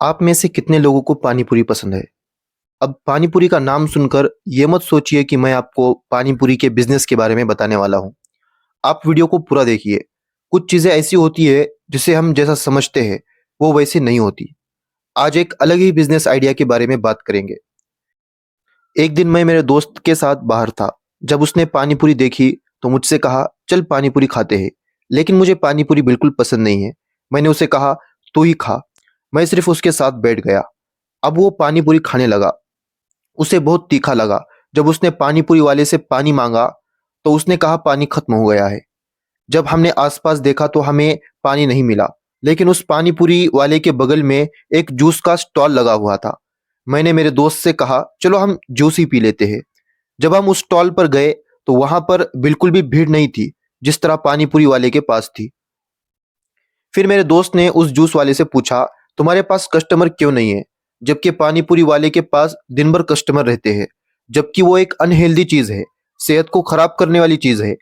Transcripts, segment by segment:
आप में से कितने लोगों को पानी पूरी पसंद है? अब पानी पूरी का नाम सुनकर ये मत सोचिए कि मैं आपको पानी पूरी के बिजनेस के बारे में बताने वाला हूँ। आप वीडियो को पूरा देखिए। कुछ चीज़ें ऐसी होती है जिसे हम जैसा समझते हैं वो वैसे नहीं होती। आज एक अलग ही बिजनेस आइडिया के बारे में बात करेंगे। एक दिन मैं मेरे दोस्त के साथ बाहर था। जब उसने पानी पूरी देखी तो मुझसे कहा, चल पानी पूरी खाते हैं। लेकिन मुझे पानी पूरी बिल्कुल पसंद नहीं है। मैंने उसे कहा, तू ही खा। मैं सिर्फ उसके साथ बैठ गया। अब वो पानी पूरी खाने लगा। उसे बहुत तीखा लगा। जब उसने पानी पूरी वाले से पानी मांगा तो उसने कहा, पानी खत्म हो गया है। जब हमने आसपास देखा तो हमें पानी नहीं मिला। लेकिन उस पानी पूरी वाले के बगल में एक जूस का स्टॉल लगा हुआ था। मैंने मेरे दोस्त से कहा, चलो हम जूस ही पी लेते हैं। जब हम उस स्टॉल पर गए तो वहां पर बिल्कुल भी भीड़ नहीं थी, जिस तरह पानी पूरी वाले के पास थी। फिर मेरे दोस्त ने उस जूस वाले से पूछा, तुम्हारे पास कस्टमर क्यों नहीं है? जबकि पानी पूरी वाले के पास दिन भर कस्टमर रहते हैं। जबकि वो एक अनहेल्दी चीज है, सेहत को खराब करने वाली चीज है।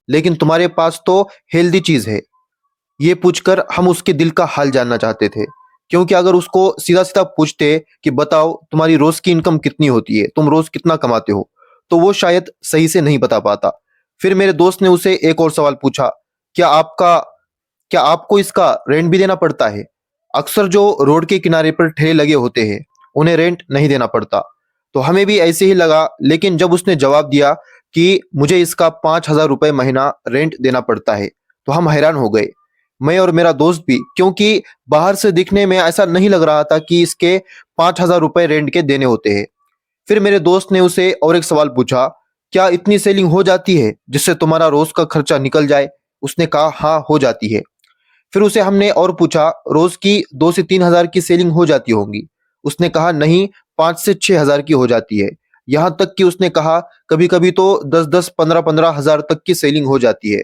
लेकिन तुम्हारे पास तो हेल्दी चीज है। ये पूछकर हम उसके दिल का हाल जानना चाहते थे। क्योंकि अगर उसको सीधा सीधा पूछते कि बताओ तुम्हारी रोज की इनकम कितनी होती है, तुम रोज कितना कमाते हो, तो वो शायद सही से नहीं बता पाता। फिर मेरे दोस्त ने उसे एक और सवाल पूछा, क्या आपका क्या आपको इसका रेंट भी देना पड़ता है? अक्सर जो रोड के किनारे पर ठेले लगे होते हैं उन्हें रेंट नहीं देना पड़ता। तो हमें भी ऐसे ही लगा। लेकिन जब उसने जवाब दिया कि मुझे इसका 5,000 रुपये महीना रेंट देना पड़ता है, तो हम हैरान हो गए। मैं और मेरा दोस्त भी, क्योंकि बाहर से दिखने में ऐसा नहीं लग रहा था कि इसके 5,000 रुपये रेंट के देने होते हैं। फिर मेरे दोस्त ने उसे और एक सवाल पूछा, क्या इतनी सेलिंग हो जाती है जिससे तुम्हारा रोज का खर्चा निकल जाए? उसने कहा, हाँ हो जाती है। फिर उसे हमने और पूछा, रोज की 2 से 3 हजार की सेलिंग हो जाती होंगी? उसने कहा, नहीं, 5 से 6 हजार की हो जाती है। यहाँ तक कि उसने कहा, कभी कभी तो 10-10, 15-15 हजार तक की सेलिंग हो जाती है।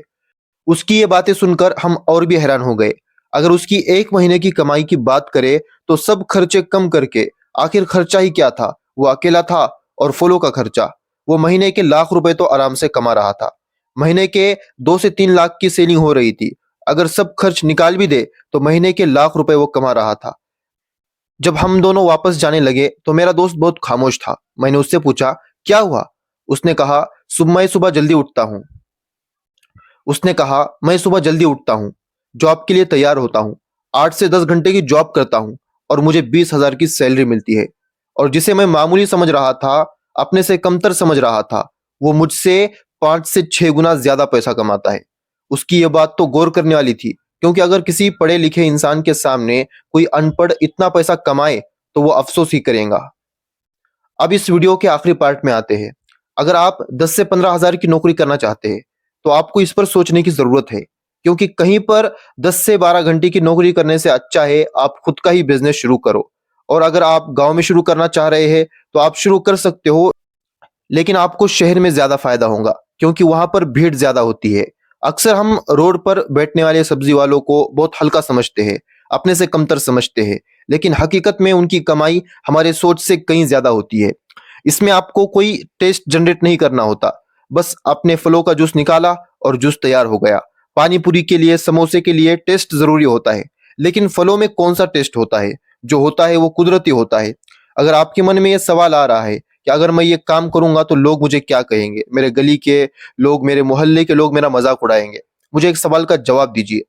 उसकी ये बातें सुनकर हम और भी हैरान हो गए। अगर उसकी एक महीने की कमाई की बात करें तो सब खर्चे कम करके आखिर खर्चा ही क्या था? वो अकेला था और फलों का खर्चा। वो महीने के लाख रुपए तो आराम से कमा रहा था। महीने के 2 से 3 लाख की सेलिंग हो रही थी। अगर सब खर्च निकाल भी दे तो महीने के लाख रुपए वो कमा रहा था। जब हम दोनों वापस जाने लगे तो मेरा दोस्त बहुत खामोश था। मैंने उससे पूछा, क्या हुआ? उसने कहा, मैं सुबह जल्दी उठता हूँ। उसने कहा, मैं सुबह जल्दी उठता हूँ, जॉब के लिए तैयार होता हूँ, 8 से 10 घंटे की जॉब करता हूँ और मुझे 20,000 की सैलरी मिलती है। और जिसे मैं मामूली समझ रहा था, अपने से कमतर समझ रहा था, वो मुझसे 5 से 6 गुना ज्यादा पैसा कमाता है। उसकी ये बात तो गौर करने वाली थी, क्योंकि अगर किसी पढ़े लिखे इंसान के सामने कोई अनपढ़ इतना पैसा कमाए तो वो अफसोस ही करेगा। अब इस वीडियो के आखिरी पार्ट में आते हैं। अगर आप 10 से 15 हजार की नौकरी करना चाहते हैं तो आपको इस पर सोचने की जरूरत है, क्योंकि कहीं पर 10 से 12 घंटे की नौकरी करने से अच्छा है आप खुद का ही बिजनेस शुरू करो। और अगर आप गांव में शुरू करना चाह रहे हैं तो आप शुरू कर सकते हो। लेकिन आपको शहर में ज्यादा फायदा होगा, क्योंकि वहां पर भीड़ ज्यादा होती है। अक्सर हम रोड पर बैठने वाले सब्जी वालों को बहुत हल्का समझते हैं, अपने से कमतर समझते हैं। लेकिन हकीकत में उनकी कमाई हमारे सोच से कहीं ज्यादा होती है। इसमें आपको कोई टेस्ट जनरेट नहीं करना होता। बस अपने फलों का जूस निकाला और जूस तैयार हो गया। पानी पूरी के लिए, समोसे के लिए टेस्ट जरूरी होता है। लेकिन फलों में कौन सा टेस्ट होता है? जो होता है वो कुदरती होता है। अगर आपके मन में ये सवाल आ रहा है कि अगर मैं ये काम करूंगा तो लोग मुझे क्या कहेंगे, मेरे गली के लोग, मेरे मोहल्ले के लोग मेरा मजाक उड़ाएंगे, मुझे एक सवाल का जवाब दीजिए।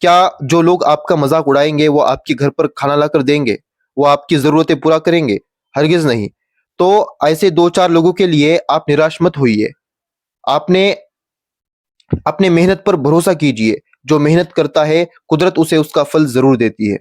क्या जो लोग आपका मजाक उड़ाएंगे वो आपके घर पर खाना लाकर देंगे? वो आपकी जरूरतें पूरा करेंगे? हरगिज नहीं। तो ऐसे 2-4 लोगों के लिए आप निराश मत होइए। आपने अपने मेहनत पर भरोसा कीजिए। जो मेहनत करता है कुदरत उसे उसका फल जरूर देती है।